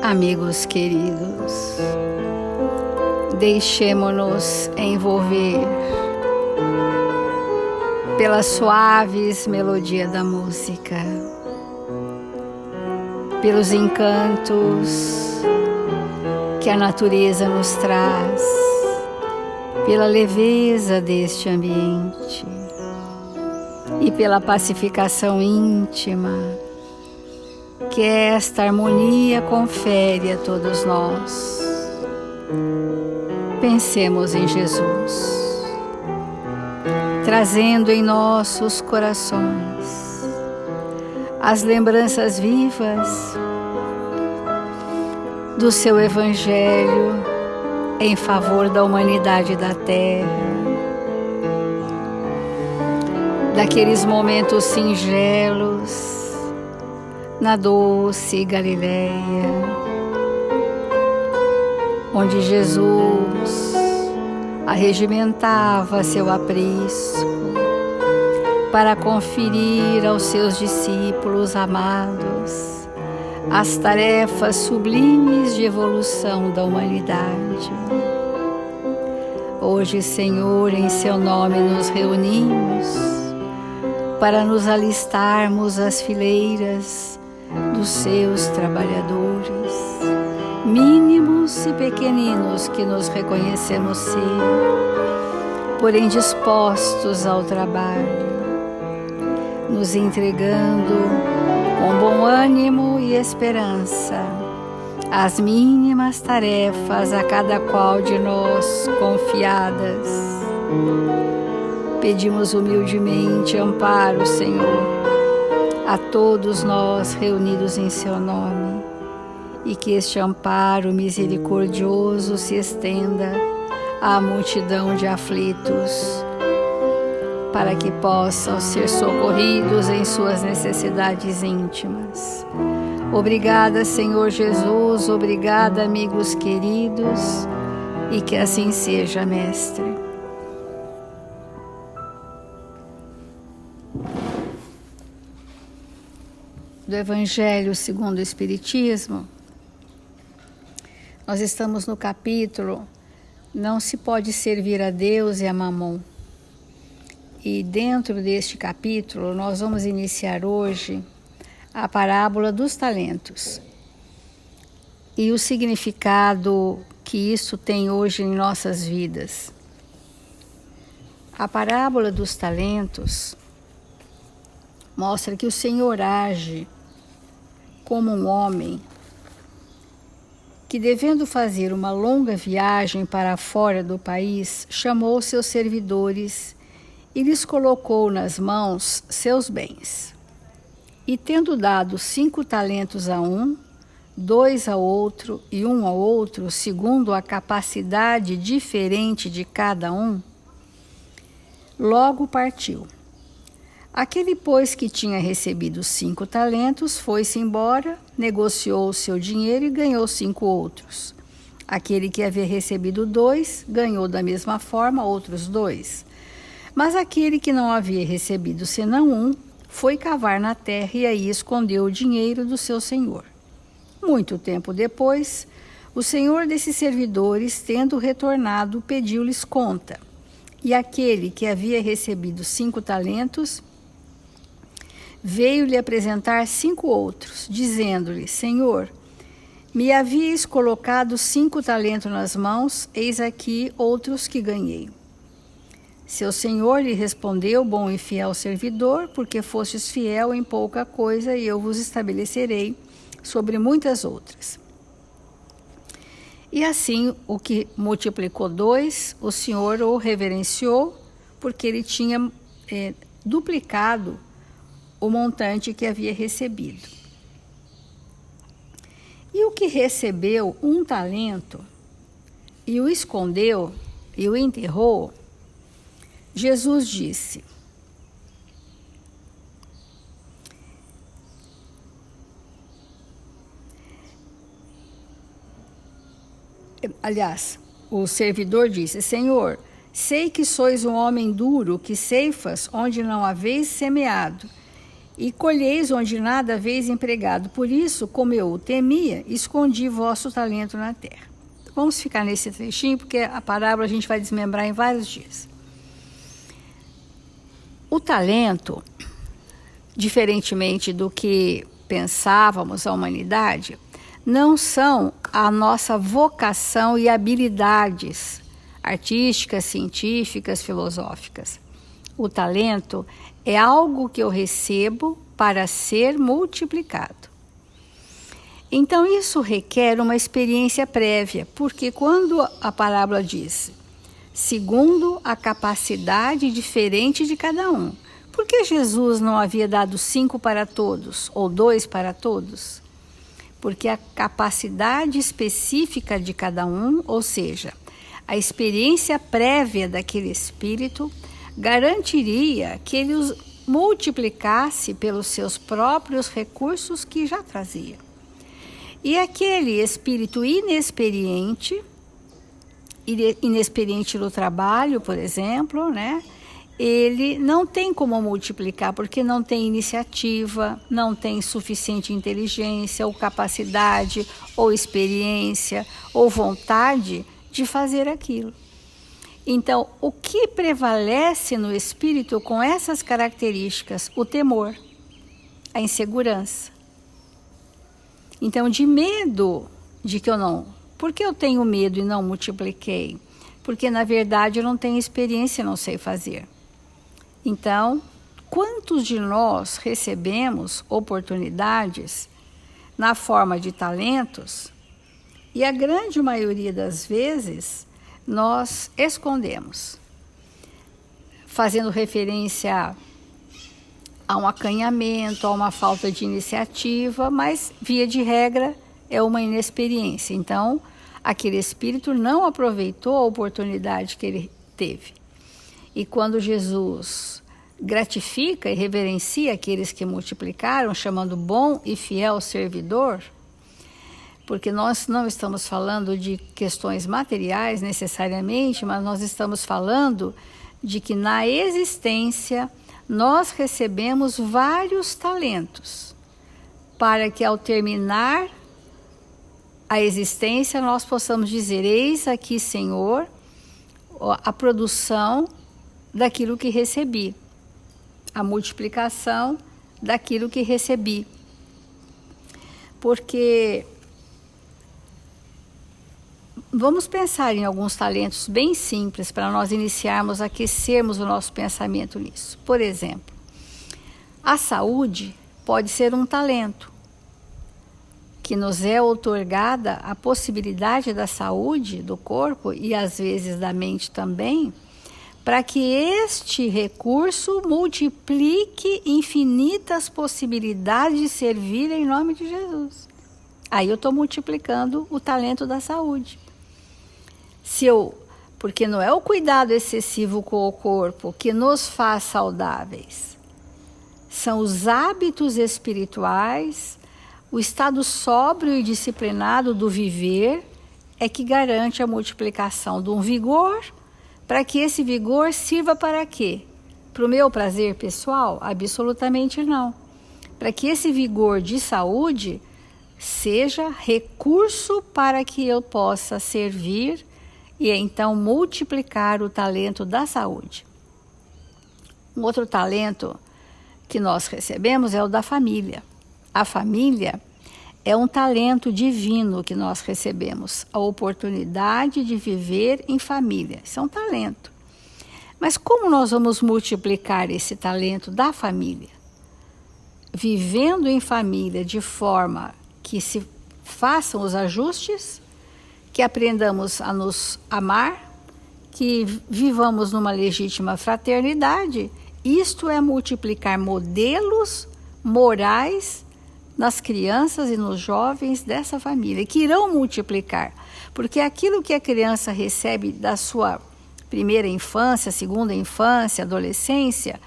Amigos queridos, deixemo-nos envolver pelas suaves melodias da música, pelos encantos que a natureza nos traz, pela leveza deste ambiente e pela pacificação íntima que esta harmonia confere a todos nós. Pensemos em Jesus, trazendo em nossos corações as lembranças vivas do seu Evangelho em favor da humanidade da Terra, daqueles momentos singelos na doce Galileia, onde Jesus arregimentava seu aprisco para conferir aos seus discípulos amados as tarefas sublimes de evolução da humanidade. Hoje, Senhor, em seu nome nos reunimos para nos alistarmos às fileiras dos seus trabalhadores, mínimos e pequeninos que nos reconhecemos ser, porém dispostos ao trabalho, nos entregando com bom ânimo e esperança as mínimas tarefas a cada qual de nós confiadas. Pedimos humildemente amparo, Senhor, a todos nós reunidos em seu nome, e que este amparo misericordioso se estenda à multidão de aflitos, para que possam ser socorridos em suas necessidades íntimas. Obrigada, Senhor Jesus, obrigada, amigos queridos, e que assim seja, Mestre. Do Evangelho segundo o Espiritismo, nós estamos no capítulo Não se pode servir a Deus e a Mamon. E dentro deste capítulo nós vamos iniciar hoje a parábola dos talentos e o significado que isso tem hoje em nossas vidas. A parábola dos talentos mostra que o Senhor age como um homem que, devendo fazer uma longa viagem para fora do país, chamou seus servidores e lhes colocou nas mãos seus bens. E tendo dado 5 talentos a um, 2 a outro e 1 a outro, segundo a capacidade diferente de cada um, logo partiu. Aquele, pois, que tinha recebido 5 talentos, foi-se embora, negociou o seu dinheiro e ganhou 5 outros. Aquele que havia recebido 2, ganhou da mesma forma outros 2. Mas aquele que não havia recebido senão 1, foi cavar na terra e aí escondeu o dinheiro do seu senhor. Muito tempo depois, o senhor desses servidores, tendo retornado, pediu-lhes conta. E aquele que havia recebido 5 talentos, veio-lhe apresentar 5 outros, dizendo-lhe: Senhor, me havíeis colocado 5 talentos nas mãos, eis aqui outros que ganhei. Seu senhor lhe respondeu: Bom e fiel servidor, porque fostes fiel em pouca coisa, e eu vos estabelecerei sobre muitas outras. E assim, o que multiplicou 2, o senhor o reverenciou, porque ele tinha duplicado o montante que havia recebido. E o que recebeu 1 talento e o escondeu e o enterrou, Jesus disse: aliás, o servidor disse: Senhor, sei que sois um homem duro, que ceifas onde não haveis semeado, e colheis onde nada haveis empregado. Por isso, como eu o temia, escondi vosso talento na terra. Vamos ficar nesse trechinho, porque a parábola a gente vai desmembrar em vários dias. O talento, diferentemente do que pensávamos a humanidade, não são a nossa vocação e habilidades artísticas, científicas, filosóficas. O talento é algo que eu recebo para ser multiplicado. Então, isso requer uma experiência prévia, porque quando a parábola diz, segundo a capacidade diferente de cada um, por que Jesus não havia dado 5 para todos ou 2 para todos? Porque a capacidade específica de cada um, ou seja, a experiência prévia daquele espírito, garantiria que ele os multiplicasse pelos seus próprios recursos que já trazia. E aquele espírito inexperiente no trabalho, por exemplo, né? Ele não tem como multiplicar, porque não tem iniciativa, não tem suficiente inteligência, ou capacidade, ou experiência, ou vontade de fazer aquilo. Então, o que prevalece no espírito com essas características? O temor, a insegurança. Então, de medo de que eu não... Por que eu tenho medo e não multipliquei? Porque, na verdade, eu não tenho experiência e não sei fazer. Então, quantos de nós recebemos oportunidades na forma de talentos e a grande maioria das vezes nós escondemos, fazendo referência a um acanhamento, a uma falta de iniciativa, mas, via de regra, é uma inexperiência. Então, aquele espírito não aproveitou a oportunidade que ele teve. E quando Jesus gratifica e reverencia aqueles que multiplicaram, chamando bom e fiel servidor, porque nós não estamos falando de questões materiais necessariamente, mas nós estamos falando de que na existência nós recebemos vários talentos, para que ao terminar a existência nós possamos dizer: eis aqui, Senhor, a produção daquilo que recebi, a multiplicação daquilo que recebi. Porque vamos pensar em alguns talentos bem simples para nós iniciarmos a aquecermos o nosso pensamento nisso. Por exemplo, a saúde pode ser um talento, que nos é outorgada a possibilidade da saúde do corpo e às vezes da mente também, para que este recurso multiplique infinitas possibilidades de servir em nome de Jesus. Aí eu estou multiplicando o talento da saúde. Porque não é o cuidado excessivo com o corpo que nos faz saudáveis. São os hábitos espirituais, o estado sóbrio e disciplinado do viver é que garante a multiplicação de um vigor, para que esse vigor sirva para quê? Para o meu prazer pessoal? Absolutamente não. Para que esse vigor de saúde seja recurso para que eu possa servir e então multiplicar o talento da saúde. Um outro talento que nós recebemos é o da família. A família é um talento divino que nós recebemos, a oportunidade de viver em família. Isso é um talento. Mas como nós vamos multiplicar esse talento da família? Vivendo em família de forma que se façam os ajustes, que aprendamos a nos amar, que vivamos numa legítima fraternidade. Isto é multiplicar modelos morais nas crianças e nos jovens dessa família, que irão multiplicar, porque aquilo que a criança recebe da sua primeira infância, segunda infância, adolescência,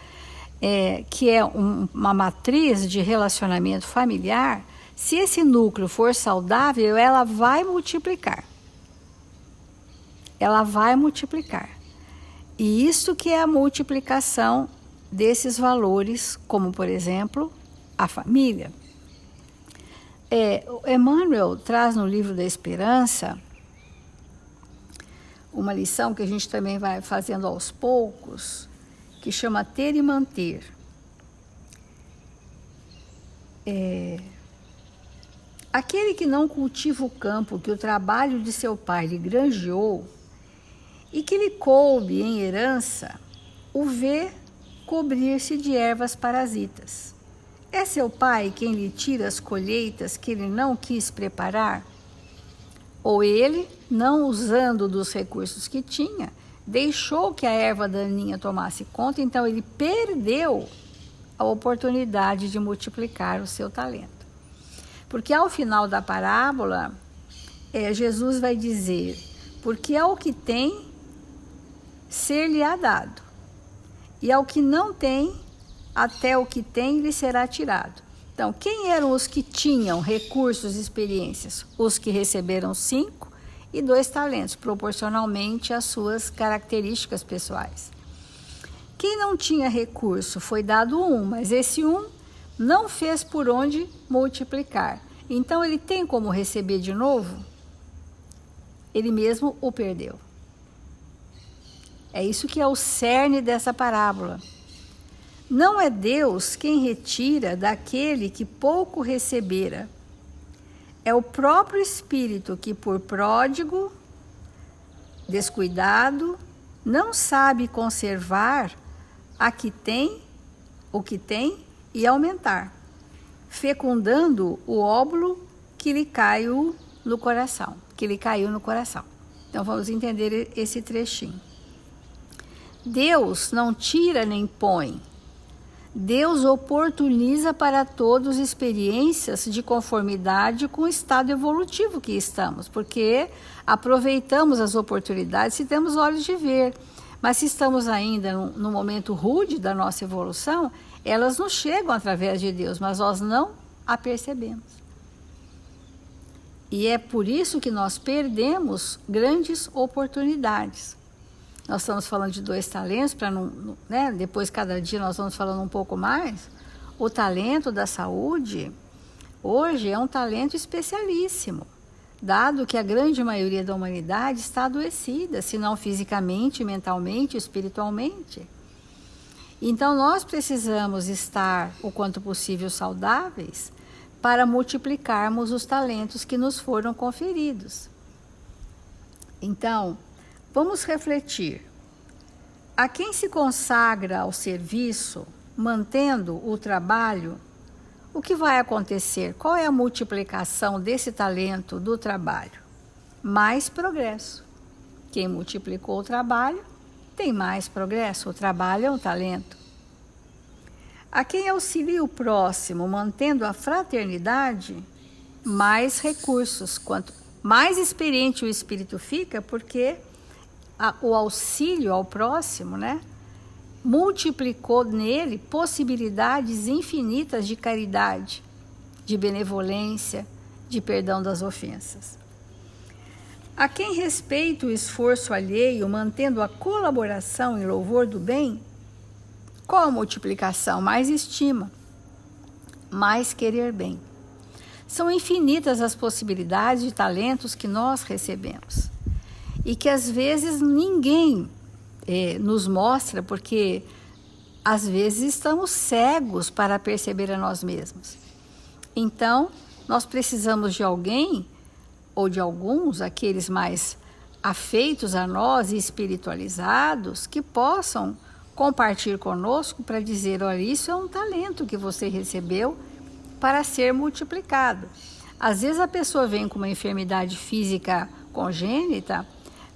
que é uma matriz de relacionamento familiar, se esse núcleo for saudável, ela vai multiplicar. ela vai multiplicar. E isso que é a multiplicação desses valores, como, por exemplo, a família. Emmanuel traz no livro da Esperança uma lição que a gente também vai fazendo aos poucos, que chama Ter e Manter. Aquele que não cultiva o campo que o trabalho de seu pai lhe granjeou e que lhe coube em herança, o vê cobrir-se de ervas parasitas. É seu pai quem lhe tira as colheitas que ele não quis preparar? Ou ele, não usando dos recursos que tinha, deixou que a erva daninha tomasse conta, então ele perdeu a oportunidade de multiplicar o seu talento. Porque ao final da parábola, Jesus vai dizer, porque ao que tem, ser-lhe-á dado, e ao que não tem, até o que tem lhe será tirado. Então, quem eram os que tinham recursos e experiências? Os que receberam 5 e 2 talentos, proporcionalmente às suas características pessoais. Quem não tinha recurso foi dado 1, mas esse 1 não fez por onde multiplicar. Então, ele tem como receber de novo? Ele mesmo o perdeu. É isso que é o cerne dessa parábola. Não é Deus quem retira daquele que pouco recebera. É o próprio Espírito que, por pródigo, descuidado, não sabe conservar o que tem e aumentar, fecundando o óvulo que lhe caiu no coração. Então vamos entender esse trechinho. Deus não tira nem põe. Deus oportuniza para todos experiências de conformidade com o estado evolutivo que estamos, porque aproveitamos as oportunidades se temos olhos de ver. Mas se estamos ainda no momento rude da nossa evolução, elas nos chegam através de Deus, mas nós não a percebemos. E é por isso que nós perdemos grandes oportunidades. Nós estamos falando de 2 talentos, para não, né? Depois, cada dia, nós vamos falando um pouco mais. O talento da saúde, hoje, é um talento especialíssimo, dado que a grande maioria da humanidade está adoecida, se não fisicamente, mentalmente, espiritualmente. Então, nós precisamos estar, o quanto possível, saudáveis, para multiplicarmos os talentos que nos foram conferidos. Então, vamos refletir. A quem se consagra ao serviço, mantendo o trabalho, o que vai acontecer? Qual é a multiplicação desse talento do trabalho? Mais progresso. Quem multiplicou o trabalho tem mais progresso. O trabalho é um talento. A quem auxilia o próximo, mantendo a fraternidade, mais recursos. Quanto mais experiente o espírito fica, porque o auxílio ao próximo, né, multiplicou nele possibilidades infinitas de caridade, de benevolência, de perdão das ofensas. A quem respeita o esforço alheio, mantendo a colaboração em louvor do bem, qual a multiplicação? Mais estima, mais querer bem. São infinitas as possibilidades de talentos que nós recebemos e que às vezes ninguém nos mostra, porque às vezes estamos cegos para perceber a nós mesmos. Então, nós precisamos de alguém, ou de alguns, aqueles mais afeitos a nós e espiritualizados, que possam compartilhar conosco para dizer, olha, isso é um talento que você recebeu para ser multiplicado. Às vezes a pessoa vem com uma enfermidade física congênita,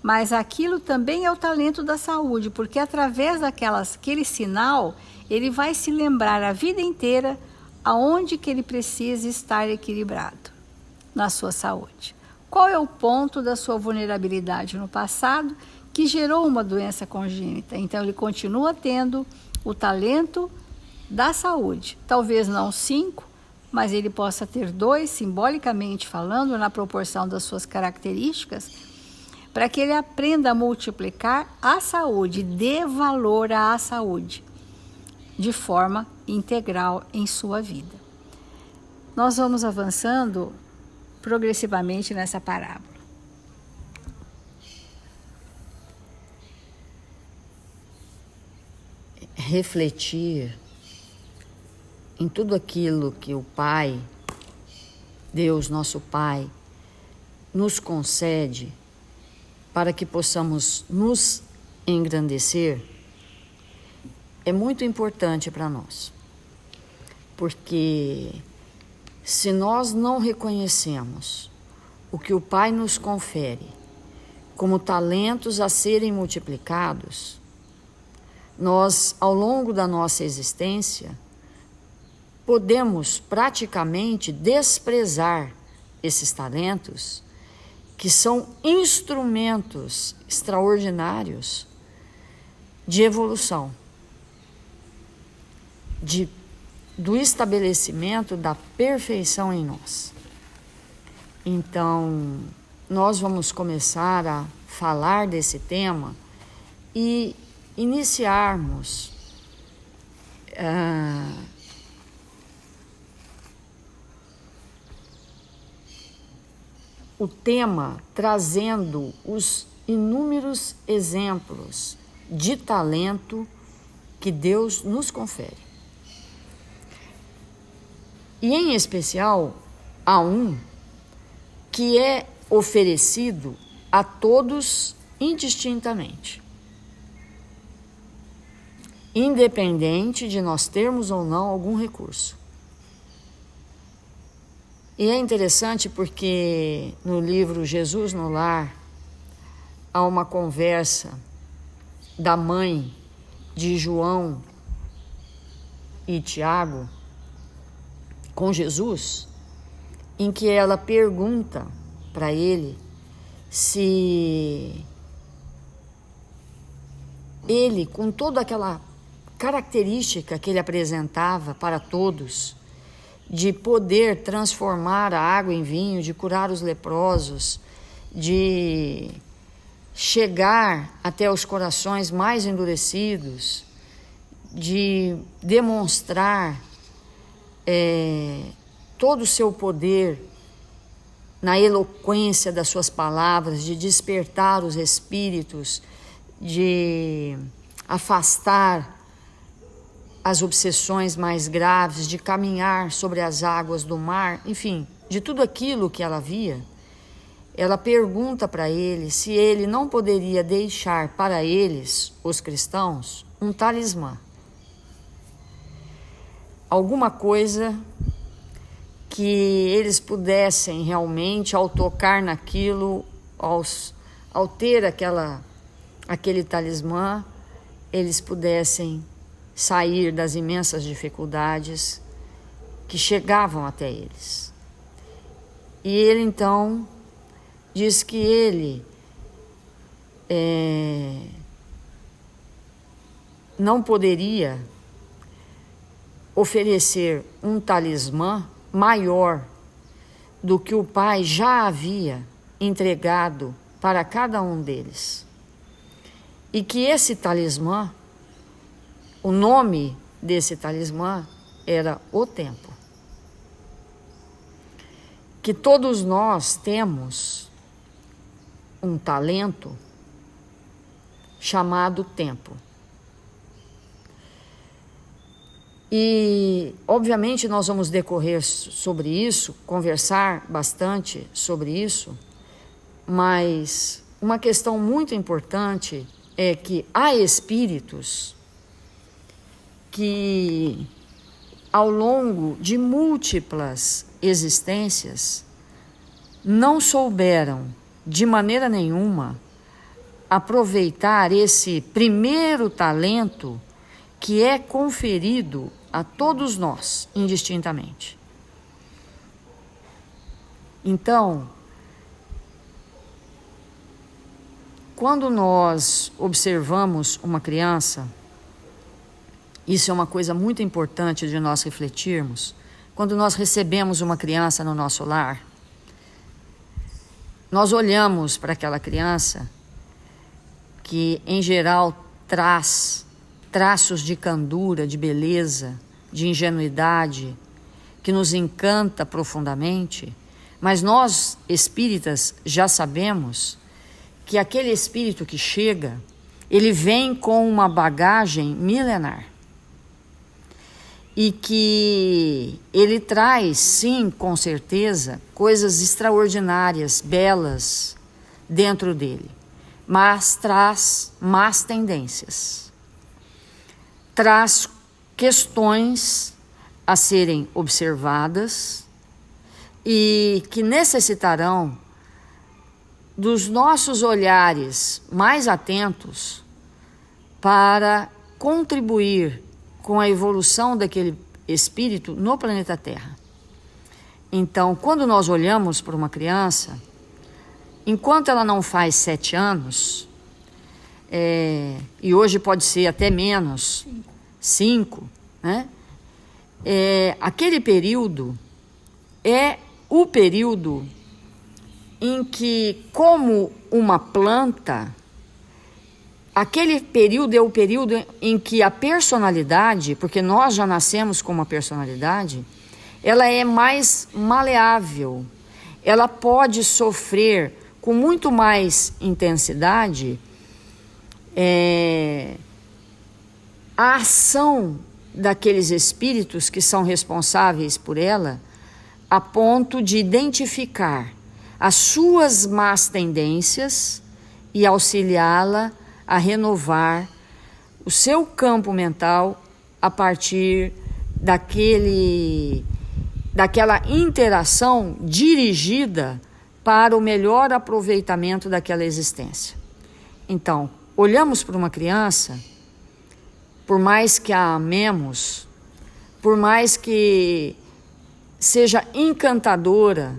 mas aquilo também é o talento da saúde, porque através daquele sinal, ele vai se lembrar a vida inteira aonde que ele precisa estar equilibrado na sua saúde. Qual é o ponto da sua vulnerabilidade no passado que gerou uma doença congênita? Então, ele continua tendo o talento da saúde. Talvez não 5, mas ele possa ter 2, simbolicamente falando, na proporção das suas características, para que ele aprenda a multiplicar a saúde, dê valor à saúde, de forma integral em sua vida. Nós vamos avançando progressivamente nessa parábola. Refletir em tudo aquilo que o Pai, Deus, nosso Pai, nos concede para que possamos nos engrandecer, é muito importante para nós. Porque se nós não reconhecemos o que o Pai nos confere como talentos a serem multiplicados, nós, ao longo da nossa existência, podemos praticamente desprezar esses talentos, que são instrumentos extraordinários de evolução, do estabelecimento da perfeição em nós. Então, nós vamos começar a falar desse tema e iniciarmos o tema trazendo os inúmeros exemplos de talento que Deus nos confere. E em especial, há um que é oferecido a todos indistintamente, independente de nós termos ou não algum recurso. E é interessante porque no livro Jesus no Lar, há uma conversa da mãe de João e Tiago com Jesus, em que ela pergunta para ele se ele, com toda aquela característica que ele apresentava para todos, de poder transformar a água em vinho, de curar os leprosos, de chegar até os corações mais endurecidos, de demonstrar todo o seu poder na eloquência das suas palavras, de despertar os espíritos, de afastar as obsessões mais graves, de caminhar sobre as águas do mar, enfim, de tudo aquilo que ela via, ela pergunta para ele se ele não poderia deixar para eles, os cristãos, um talismã. Alguma coisa que eles pudessem realmente, ao tocar naquilo, ao ter aquele talismã, eles pudessem sair das imensas dificuldades que chegavam até eles. E ele então diz que ele não poderia oferecer um talismã maior do que o Pai já havia entregado para cada um deles. E que esse talismã, o nome desse talismã era o tempo. Que todos nós temos um talento chamado tempo. E, obviamente, nós vamos decorrer sobre isso, conversar bastante sobre isso, mas uma questão muito importante é que há espíritos que, ao longo de múltiplas existências, não souberam, de maneira nenhuma, aproveitar esse primeiro talento que é conferido a todos nós, indistintamente. Então, quando nós observamos uma criança, isso é uma coisa muito importante de nós refletirmos. Quando nós recebemos uma criança no nosso lar, nós olhamos para aquela criança que, em geral, traz traços de candura, de beleza, de ingenuidade, que nos encanta profundamente, mas nós, espíritas, já sabemos que aquele espírito que chega, ele vem com uma bagagem milenar. E que ele traz, sim, com certeza, coisas extraordinárias, belas dentro dele, mas traz más tendências, traz questões a serem observadas e que necessitarão dos nossos olhares mais atentos para contribuir com a evolução daquele espírito no planeta Terra. Então, quando nós olhamos para uma criança, enquanto ela não faz 7 anos, e hoje pode ser até menos, 5, né? Aquele período é o período em que, como uma planta, aquele período é o período em que a personalidade, porque nós já nascemos com uma personalidade, ela é mais maleável, ela pode sofrer com muito mais intensidade a ação daqueles espíritos que são responsáveis por ela, a ponto de identificar as suas más tendências e auxiliá-la a renovar o seu campo mental a partir daquela interação dirigida para o melhor aproveitamento daquela existência. Então, olhamos para uma criança, por mais que a amemos, por mais que seja encantadora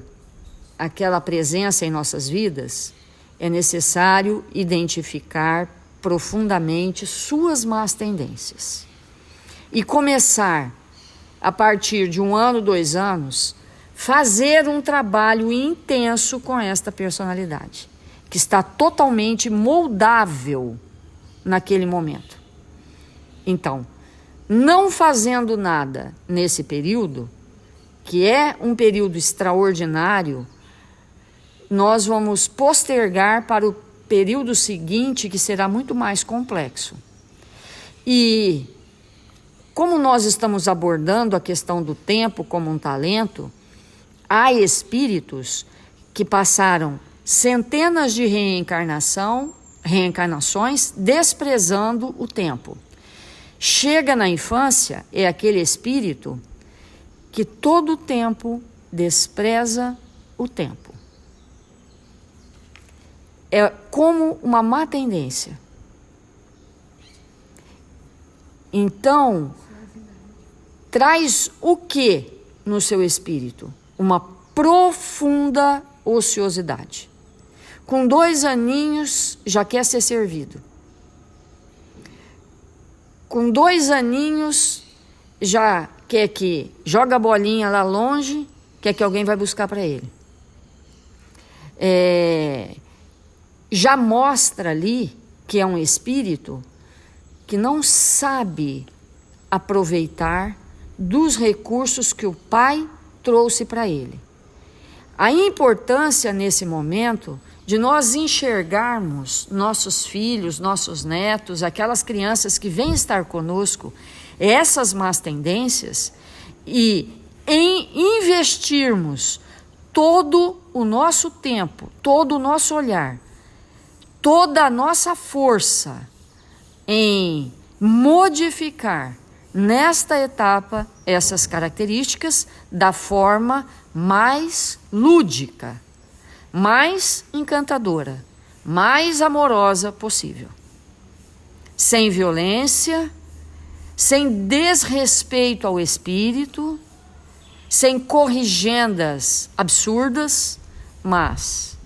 aquela presença em nossas vidas, é necessário identificar profundamente suas más tendências e começar, a partir de 1 ano, 2 anos, fazer um trabalho intenso com esta personalidade, que está totalmente moldável naquele momento. Então, não fazendo nada nesse período, que é um período extraordinário, nós vamos postergar para o período seguinte, que será muito mais complexo. E como nós estamos abordando a questão do tempo como um talento, há espíritos que passaram centenas de reencarnações desprezando o tempo. Chega na infância, é aquele espírito que todo o tempo despreza o tempo. É como uma má tendência. Então, traz o que no seu espírito? Uma profunda ociosidade. Com 2 aninhos já quer ser servido. Com 2 aninhos já quer que joga a bolinha lá longe, quer que alguém vai buscar para ele. Já mostra ali que é um espírito que não sabe aproveitar dos recursos que o pai trouxe para ele. A importância nesse momento de nós enxergarmos nossos filhos, nossos netos, aquelas crianças que vêm estar conosco, essas más tendências, e em investirmos todo o nosso tempo, todo o nosso olhar, toda a nossa força em modificar nesta etapa essas características da forma mais lúdica, mais encantadora, mais amorosa possível. Sem violência, sem desrespeito ao espírito, sem corrigendas absurdas, mas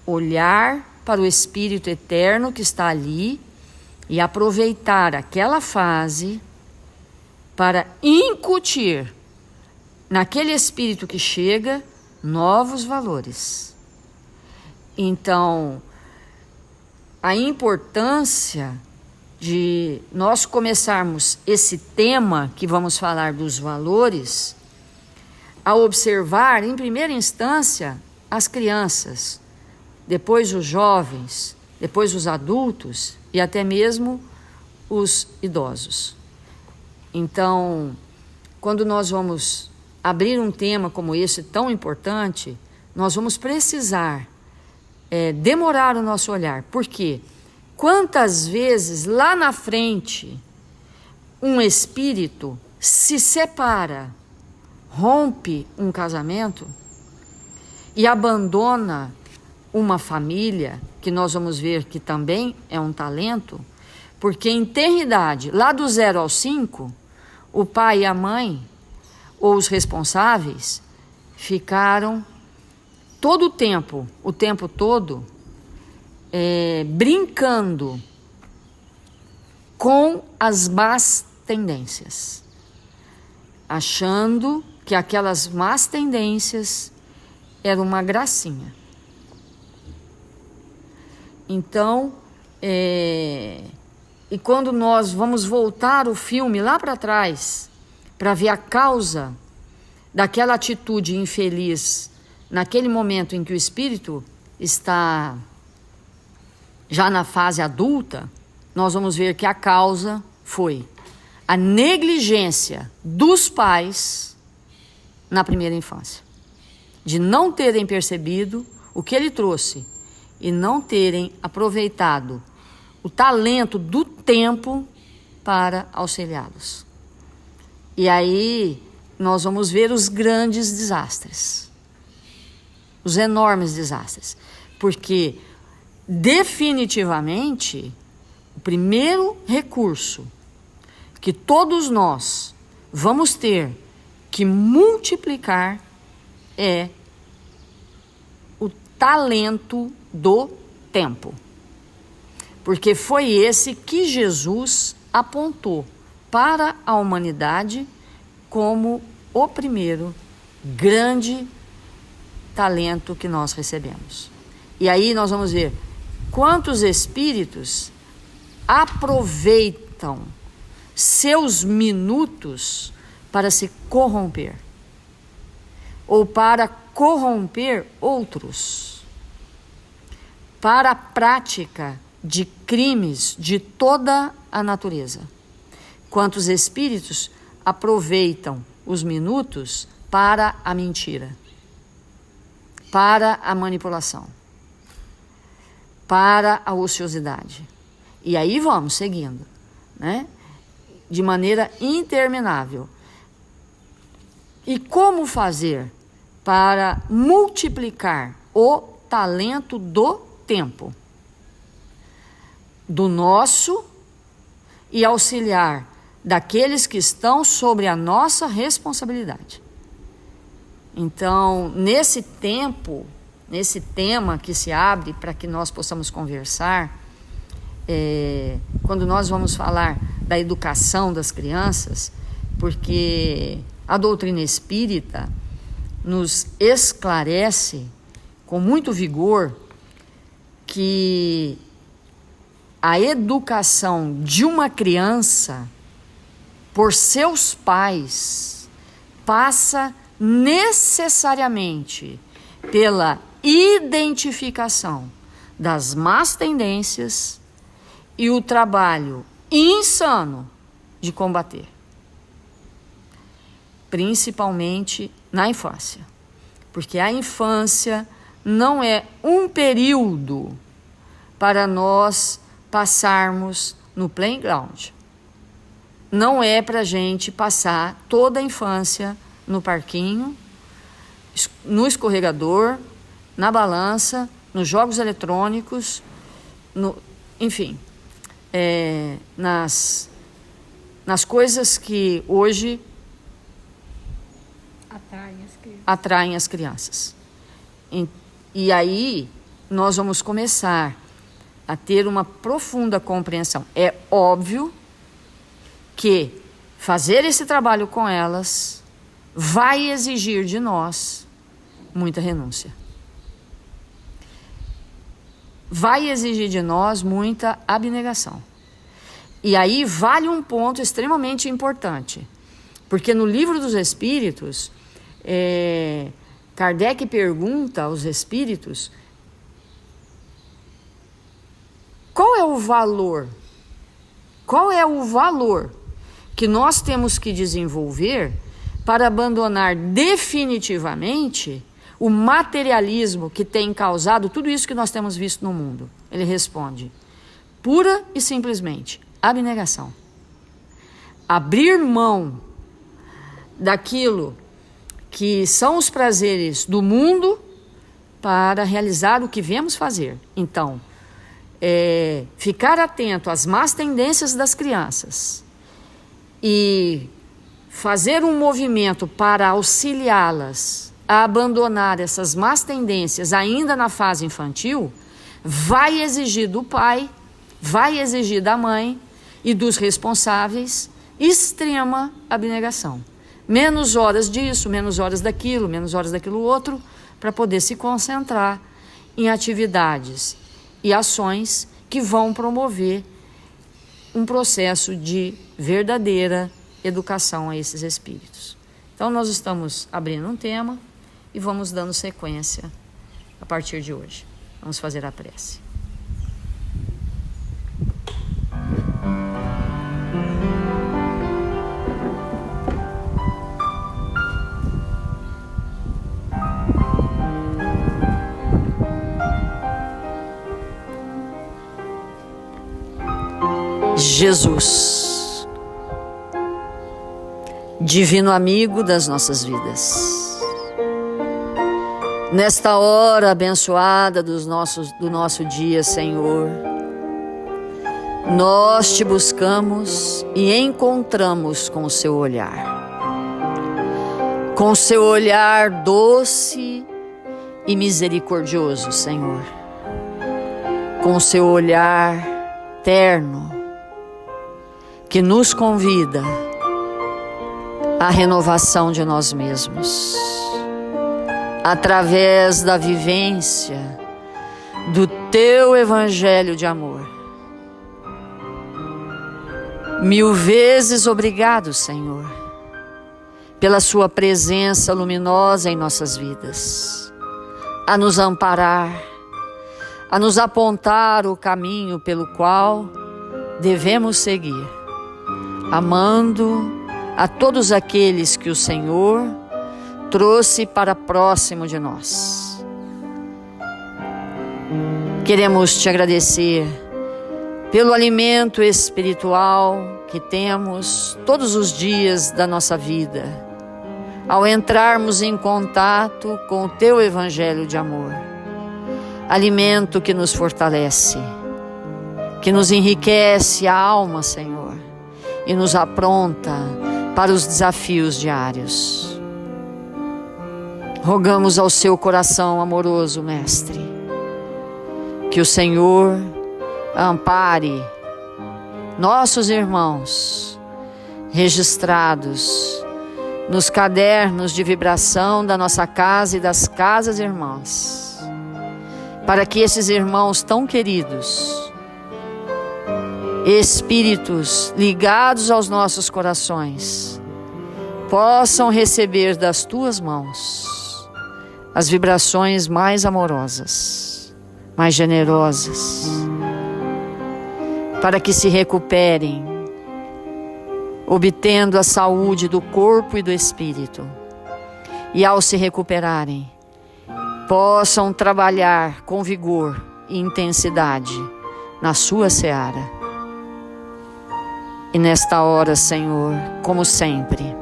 olhar para o espírito eterno que está ali e aproveitar aquela fase para incutir naquele espírito que chega novos valores. Então, a importância de nós começarmos esse tema que vamos falar dos valores, a observar, em primeira instância, as crianças, depois os jovens, depois os adultos e até mesmo os idosos. Então, quando nós vamos abrir um tema como esse tão importante, nós vamos precisar demorar o nosso olhar. Por quê? Quantas vezes lá na frente um espírito se separa, rompe um casamento e abandona uma família, que nós vamos ver que também é um talento, porque em tenridade, lá do 0 ao 5, o pai e a mãe, ou os responsáveis, ficaram todo o tempo todo, brincando com as más tendências, achando que aquelas más tendências eram uma gracinha. Então, e quando nós vamos voltar o filme lá para trás, para ver a causa daquela atitude infeliz, naquele momento em que o espírito está já na fase adulta, nós vamos ver que a causa foi a negligência dos pais na primeira infância, de não terem percebido o que ele trouxe e não terem aproveitado o talento do tempo para auxiliá-los. E aí nós vamos ver os grandes desastres, os enormes desastres, porque definitivamente o primeiro recurso que todos nós vamos ter que multiplicar é o talento do tempo. Porque foi esse que Jesus apontou para a humanidade como o primeiro grande talento que nós recebemos. E aí nós vamos ver quantos espíritos aproveitam seus minutos para se corromper ou para corromper outros, para a prática de crimes de toda a natureza. Quantos espíritos aproveitam os minutos para a mentira, para a manipulação, para a ociosidade. E aí vamos seguindo, né? De maneira interminável. E como fazer para multiplicar o talento do tempo? Do nosso e auxiliar daqueles que estão sobre a nossa responsabilidade. Então, nesse tema que se abre para que nós possamos conversar, quando nós vamos falar da educação das crianças, porque a doutrina espírita nos esclarece com muito vigor que a educação de uma criança por seus pais passa necessariamente pela identificação das más tendências e o trabalho insano de combater, principalmente na infância, porque a infância não é um período para nós passarmos no playground. Não é para a gente passar toda a infância no parquinho, no escorregador, na balança, nos jogos eletrônicos, enfim, nas coisas que hoje atraem as crianças. E aí nós vamos começar a ter uma profunda compreensão. É óbvio que fazer esse trabalho com elas vai exigir de nós muita renúncia. Vai exigir de nós muita abnegação. E aí vale um ponto extremamente importante, porque no Livro dos Espíritos, Kardec pergunta aos espíritos qual é o valor que nós temos que desenvolver para abandonar definitivamente o materialismo que tem causado tudo isso que nós temos visto no mundo. Ele responde: pura e simplesmente abnegação. Abrir mão daquilo que são os prazeres do mundo para realizar o que viemos fazer. Então, ficar atento às más tendências das crianças e fazer um movimento para auxiliá-las a abandonar essas más tendências ainda na fase infantil, vai exigir do pai, vai exigir da mãe e dos responsáveis extrema abnegação. Menos horas disso, menos horas daquilo outro, para poder se concentrar em atividades e ações que vão promover um processo de verdadeira educação a esses espíritos. Então nós estamos abrindo um tema e vamos dando sequência a partir de hoje. Vamos fazer a prece. Jesus, divino amigo das nossas vidas, nesta hora abençoada do nosso dia, Senhor, nós te buscamos e encontramos com o seu olhar doce e misericordioso, Senhor, com o seu olhar terno, que nos convida à renovação de nós mesmos, através da vivência do teu evangelho de amor. Mil vezes obrigado, Senhor, pela sua presença luminosa em nossas vidas, a nos amparar, a nos apontar o caminho pelo qual devemos seguir, amando a todos aqueles que o Senhor trouxe para próximo de nós. Queremos te agradecer pelo alimento espiritual que temos todos os dias da nossa vida, ao entrarmos em contato com o teu evangelho de amor. Alimento que nos fortalece, que nos enriquece a alma, Senhor, e nos apronta para os desafios diários. Rogamos ao seu coração amoroso, Mestre, que o Senhor ampare nossos irmãos registrados nos cadernos de vibração da nossa casa e das casas irmãs, para que esses irmãos tão queridos, espíritos ligados aos nossos corações, possam receber das tuas mãos as vibrações mais amorosas, mais generosas, para que se recuperem, obtendo a saúde do corpo e do espírito, e ao se recuperarem, possam trabalhar com vigor e intensidade na sua seara. E nesta hora, Senhor, como sempre,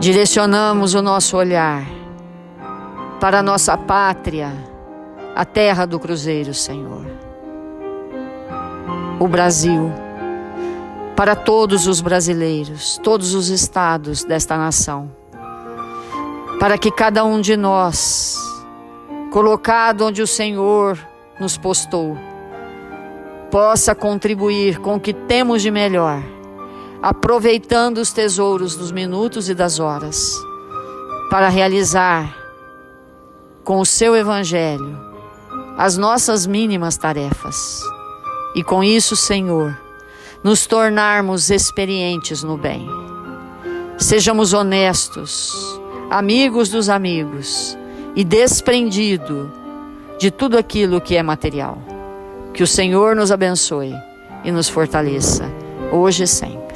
direcionamos o nosso olhar para a nossa pátria, a terra do Cruzeiro, Senhor, o Brasil, para todos os brasileiros, todos os estados desta nação, para que cada um de nós, colocado onde o Senhor nos postou, possa contribuir com o que temos de melhor, aproveitando os tesouros dos minutos e das horas, para realizar com o seu Evangelho as nossas mínimas tarefas. E com isso, Senhor, nos tornarmos experientes no bem. Sejamos honestos, amigos dos amigos e desprendido de tudo aquilo que é material. Que o Senhor nos abençoe e nos fortaleça, hoje e sempre.